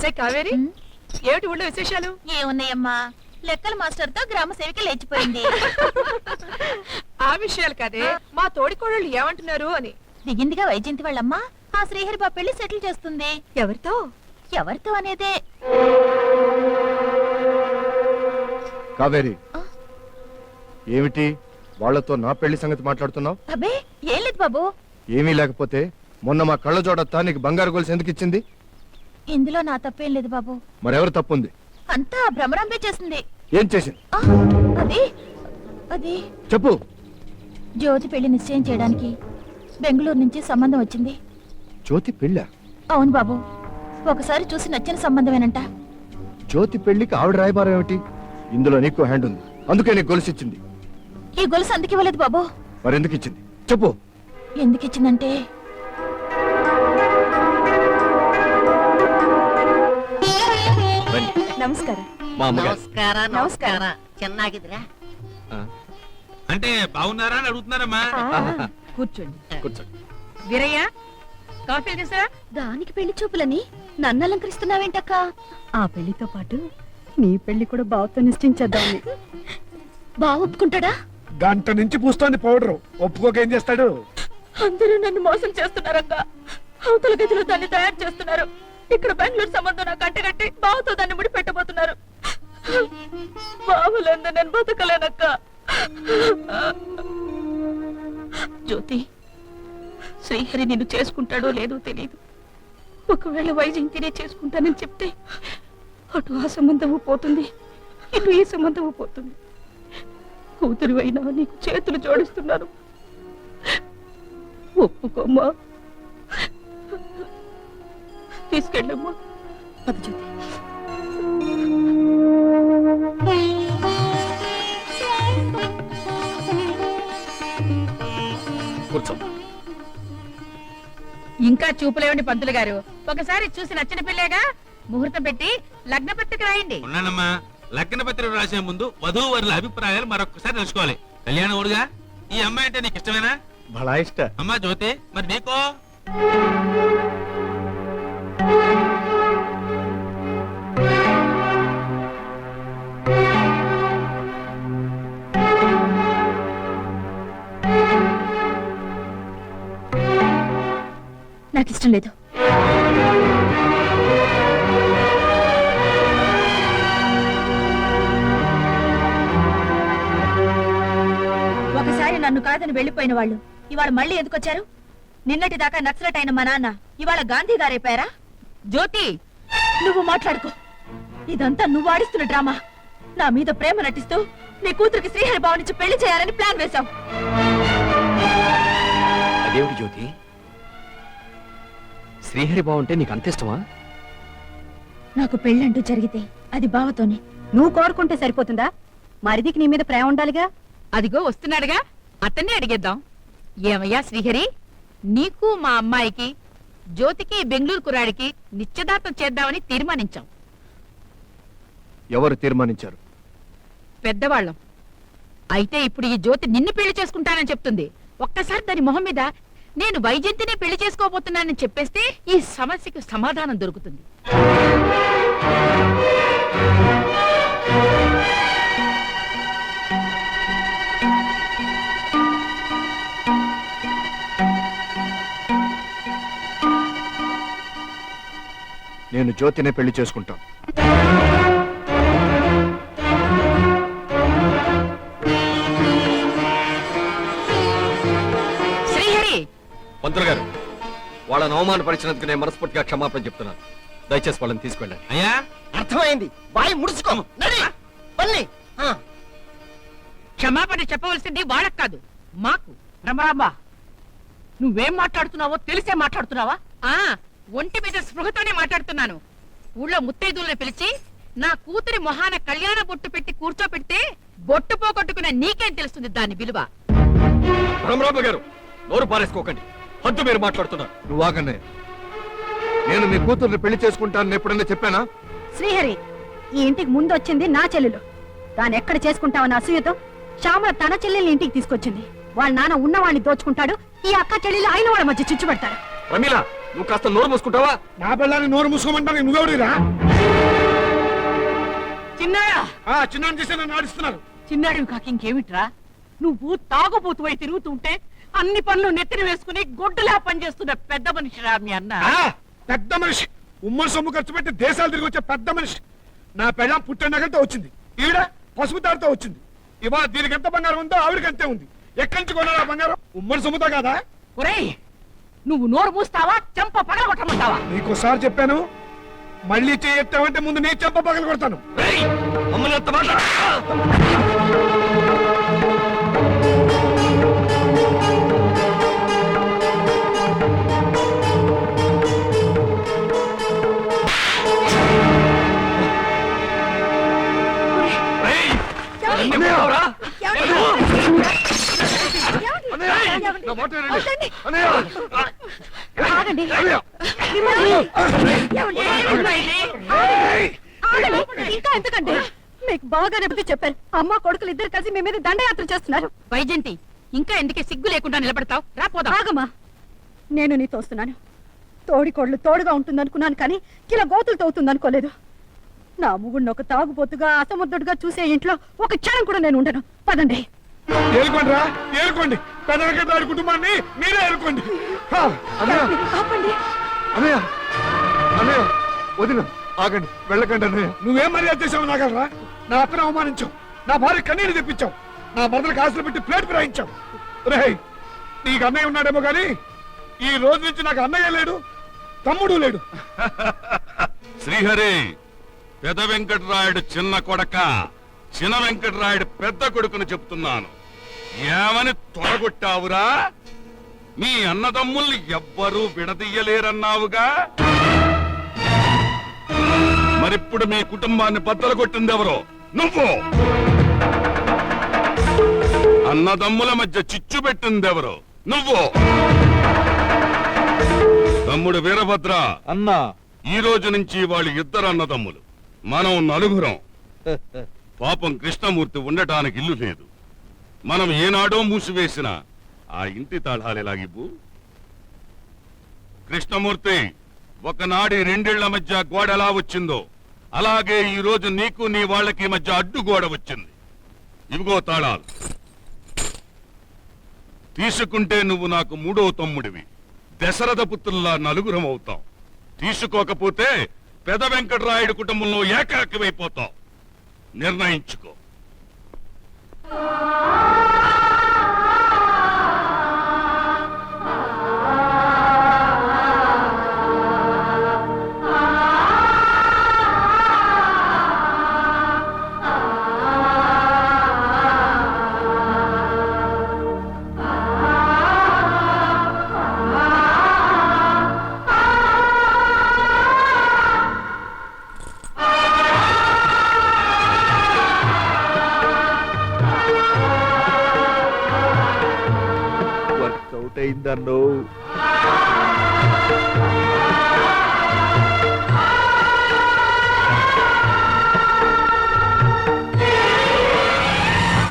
ఒసే కావేరి, ఏమిటి ఊళ్ళో విశేషాలు? ఏమున్నాయమ్మా, లెక్కల మాస్టర్ తో గ్రామ సేవకి లేచిపోయింది. ఆ విషయాలు కదే, మా తోడికోడళ్ళు ఏమంటున్నారు అని. దిగిందిగా వైజయంతి వాళ్ళమ్మ ఆ శ్రీహరి బాబు పెళ్లి సెటిల్ చేస్తుంది. ఎవరితో? ఎవరితో అనేదే. కావేరి, ఏమిటి వాళ్లతో నా పెళ్లి సంగతి మాట్లాడుతున్నావు? అబ్బే ఏం లేదు బాబు. ఏమీ లేకపోతే మొన్న మా కళ్ళ జోడత్తా నీకు బంగారు గొలుసు ఎందుకు ఇచ్చింది? ఇందులో నా తప్పేం లేదు బాబు. మరెవరు తప్పుంది? అంతా భ్రమరాంబే చేసింది. ఏం చేసింది? అది అది చెప్పు. జ్యోతి పెళ్లి నిశ్చయం చేయడానికి బెంగళూరు నుంచి సంబంధం వచ్చింది. జ్యోతి పెళ్ళా? అవును బాబు, ఒకసారి చూసి నచ్చిన సంబంధమేనంట. జ్యోతి పెళ్లికి ఆవిడ రాయబారం ఏమిటి? ఇందులో నీకు హ్యాండ్ ఉంది, అందుకే నీకు గొలుసు ఇచ్చింది. ఈ గొలుసు అందుకు ఇవ్వలేదు బాబు. మరెందుకు ఇచ్చింది చెప్పు. ఎందుకు ఇచ్చిందంటే నమస్కారం. నమస్కారం. ಚೆನ್ನಾಗಿದ್ರಾ? అంటే బాగున్నారా అని అడుగుతున్నారమ్మా. కూర్చోండి. కూర్చోండి. వీరయ్య, కాఫీలు చేసారా? దానికి పెళ్లి చూపులని నన్ను అలంకరిస్తున్నావేంటక్క? ఆ పెళ్లితో పాటు నీ పెళ్లి కూడా బావతో నిశ్చయించేద్దామని. బావ ఒప్పుకుంటాడా? గంట నుంచి పూస్తోంది పౌడరు, ఒప్పుకోకేం చేస్తాడు? అందరూ నన్ను మోసం చేస్తున్నారక్క. అవతల గదిలో దాన్ని తయారు చేస్తున్నారు. ఇక్కడ బెంగళూరు సంబంధం నాకు అంటగట్టి బావతో దాన్ని ముడి పెట్టబోతున్నారు. బావులందు నేను బతకలేనక్క. జ్యోతి, శ్రీహరి నిన్ను చేసుకుంటాడో లేదో తెలియదు. ఒకవేళ వైజయంతినే చేసుకుంటానని చెప్తే అటు ఆ సంబంధము పోతుంది, ఇటు ఈ సంబంధము పోతుంది. కూతురు అయినా నీకు చేతులు జోడిస్తున్నాను, ఒప్పుకోమ్మా. తీసుకెళ్ళమ్మా. కూర్చో. ఇంకా చూపులేవండి పంతులు గారు. ఒకసారి చూసి నచ్చిన పిల్లేగా ముహూర్తం పెట్టి లగ్న పత్రిక రాయండి. ఉన్నానమ్మా, లగ్న పత్రిక రాసే ముందు వధువు వారి అభిప్రాయాలు మరొకసారి తెలుసుకోవాలి. కళ్యాణ ఓడుగా ఈ అమ్మాయి అంటే నీకు ఇష్టమేనా? బలా ఇష్ట. అమ్మా జ్యోతి, మరి నీకో? నాకు ఇష్టం లేదు. ఒకసారి నన్ను కాదని వెళ్లిపోయిన వాళ్ళు ఇవాళ మళ్ళీ ఎందుకొచ్చారు? నిన్నటి దాకా నక్సలట్ అయిన మా నాన్న ఇవాళ గాంధీ గారైపోయారా? జ్యోతి, నువ్వు మాట్లాడుకో. ఇదంతా నువ్వు ఆడిస్తున్న డ్రామా. నా మీద ప్రేమ నటిస్తూ నీ కూతురికి శ్రీహరి బావ నుంచి పెళ్లి చేయాలని ప్లాన్ వేశావు. అదేమిటి జ్యోతి, శ్రీహరి బావుంటే నీకు అంత ఇష్టమా? నాకు పెళ్ళంటూ జరిగితే అది బావతోనే. నువ్వు కోరుకుంటే సరిపోతుందా? మరిదికి నీ మీద ప్రేమ ఉండాలిగా. అదిగో వస్తున్నాడుగా, అతన్నే అడిగేద్దాం. ఏమయ్యా శ్రీహరి, నీకు మా అమ్మాయికి జ్యోతికి బెంగళూరు కురాడికి నిశ్చితార్థం చేద్దామని తీర్మానించాం. ఎవరు తీర్మానించారు? పెద్దవాళ్ళం. అయితే ఇప్పుడు ఈ జ్యోతి నిన్ను పెళ్లి చేసుకుంటానని చెప్తుంది. ఒక్కసారి దాని మొహం మీద నేను వైజయంతినే పెళ్లి చేసుకోబోతున్నానని చెప్పేస్తే ఈ సమస్యకు సమాధానం దొరుకుతుంది. నేను జ్యోతినే పెళ్లి చేసుకుంటాను. శ్రీహరి, పంతులు గారు, వాళ్ళని అవమానపరిచినందుకు నేను మనస్ఫూర్తిగా క్షమాపణ చెప్తున్నాను. దయచేసి వాళ్ళని తీసుకెళ్ళండి. అయ్యా, అర్థమైంది. బాయ్ ముడుచుకో. నడి పల్లి. క్షమాపణ చెప్పవలసింది వాళ్ళకు కాదు, మాకు. రమరాంబ, నువ్వేం మాట్లాడుతున్నావో తెలిసే మాట్లాడుతున్నావా? ఒంటి మీద స్పృహతోనే మాట్లాడుతున్నాను. ఊళ్ళో ముత్తైదుల్ని పిలిచి నా కూతురి మొహాన కళ్యాణ బొట్టు పెట్టి కూర్చోపెడితే బొట్టు పోగొట్టుకున్న నీకేం తెలుస్తుంది దాని విలువ? రామరాబు గారు, నోరు పారేసుకోకండి. హద్దు మీరు మాట్లాడుతున్నారు. నువ్వు ఆగన్నయ్య. నేను మీ కూతుర్ని పెళ్లి చేసుకుంటానని ఎప్పుడన్నా చెప్పానా? శ్రీహరి, ఈ ఇంటికి ముందు వచ్చింది నా చెల్లెలు. దాన్ని ఎక్కడ చేసుకుంటావన్న అసూయతో శ్యామల తన చెల్లెల్ని ఇంటికి తీసుకొచ్చింది. వాళ్ళ నాన్న ఉన్నవాడిని దోచుకుంటాడు, ఈ అక్క చెల్లెలు అయిన వాళ్ళ మధ్య చిచ్చు పెడతాడు. ప్రమీల నువ్వు కాస్త నోరు మూసుకుంటావా? నా పిల్లని నోరు మూసుకోమంటాను నువ్వెవడిరా? చిన్నాడా చిన్న చేసి నన్ను ఆడిస్తున్నారు. చిన్నాడు కాకి ఇంకేమిట్రా, నువ్వు తాగుబోతువై తిరుగుతుంటే అన్ని పనులు నెత్తిన వేసుకుని గొడ్డులా పనిచేస్తున్న పెద్ద మనిషిరా మీ అన్న. పెద్ద మనిషి ఉమ్మడి సొమ్ము ఖర్చు పెట్టి దేశాలు తిరిగి వచ్చే పెద్ద మనిషి. నా పెళ్ళం పుట్టినగంతో వచ్చింది, ఈవిడ పసుపు తాడుతో వచ్చింది. ఇవాళ దీనికి ఎంత బంగారం ఉందో ఆవిడకి అంతే ఉంది. ఎక్కడి నుంచి కొన్నారా బంగారం? ఉమ్మడి సొమ్ముతో కాదా? ఒరేయ్, నువ్వు నోరు మూస్తావా చెంప పగలగొట్టమంటావా? నీకోసారి చెప్పాను, మళ్ళీ చేయెత్తావంటే ముందు నీ చెంప పగలు కొడతాను. మమ్మల్ని ఎంత మాట? ఆగండి. ఇంకా ఎందుకండి? మీకు బాగా రేపటి చెప్పారు, అమ్మ కొడుకులు ఇద్దరు కలిసి మీ మీద దండయాత్ర చేస్తున్నారు. వైజంతి, ఇంకా ఎందుకే సిగ్గు లేకుండా నిలబడతావు? రాపోదా. ఆగమ్మా, నేను నీతో వస్తున్నాను. తోడికోళ్ళు తోడుగా ఉంటుందనుకున్నాను, కానీ కిలో గోతులు తవ్వుతుందనుకోలేదు. నా ముగుడిని ఒక తాగుబోతుగా అసముద్దుడుగా చూసే ఇంట్లో ఒక క్షణం కూడా నేను ఉండను. పదండి. ఏలుకోండి రా, ఏలుకోండి. పెదవికి కుటుంబాన్ని మీరే ఏలుకోండి. ఆపండి. అన్నయ్య అన్నయ్య వదిన ఆగండి, వెళ్ళకండి అన్నయ్య. నువ్వేం మర్యాద చేసావు నాగలరా? నా అత్తను అవమానించావు, నా భార్య కన్నీళ్ళు తెప్పించావు, నా భర్తలకు ఆశలు పెట్టి ప్లేట్ ఫిరాయించావు. రేయ్, నీకు అన్నయ్య ఉన్నాడేమో కానీ ఈ రోజు నుంచి నాకు అన్నయ్య లేడు, తమ్ముడు లేడు. శ్రీహరి, పెద వెంకటరాయుడు చిన్న కొడక, చిన్న వెంకటరాయుడు పెద్ద కొడుకును చెప్తున్నాను. ఏమని తొడగొట్టావురా? మీ అన్నదమ్ముల్ని ఎవ్వరూ విడదీయలేరన్నావుగా? మరిప్పుడు మీ కుటుంబాన్ని బద్దలు కొట్టిందెవరో? నువ్వు. అన్నదమ్ముల మధ్య చిచ్చు పెట్టిందెవరో? నువ్వు. తమ్ముడు వీరభద్ర అన్నా, ఈ రోజు నుంచి వాళ్ళు ఇద్దరు అన్నదమ్ములు, మనం నలుగురం. పాపం కృష్ణమూర్తి ఉండటానికి ఇల్లు లేదు. మనం ఏనాడో మూసివేసిన ఆ ఇంటి తాళాలు ఎలాగివ్వు? కృష్ణమూర్తి, ఒకనాడి రెండిళ్ల మధ్య గోడ ఎలా వచ్చిందో అలాగే ఈ రోజు నీకు నీ వాళ్ళకి మధ్య అడ్డు గోడ వచ్చింది. ఇవిగో తాళాలు. తీసుకుంటే నువ్వు నాకు మూడో తమ్ముడివి, దశరథ పుత్రుల్లా నలుగురం అవుతాం. తీసుకోకపోతే పెద వెంకటరాయుడు కుటుంబంలో ఏకాకివైపోతావు. నిర్ణయించుకో. వర్కౌట్ అయిందన్నో.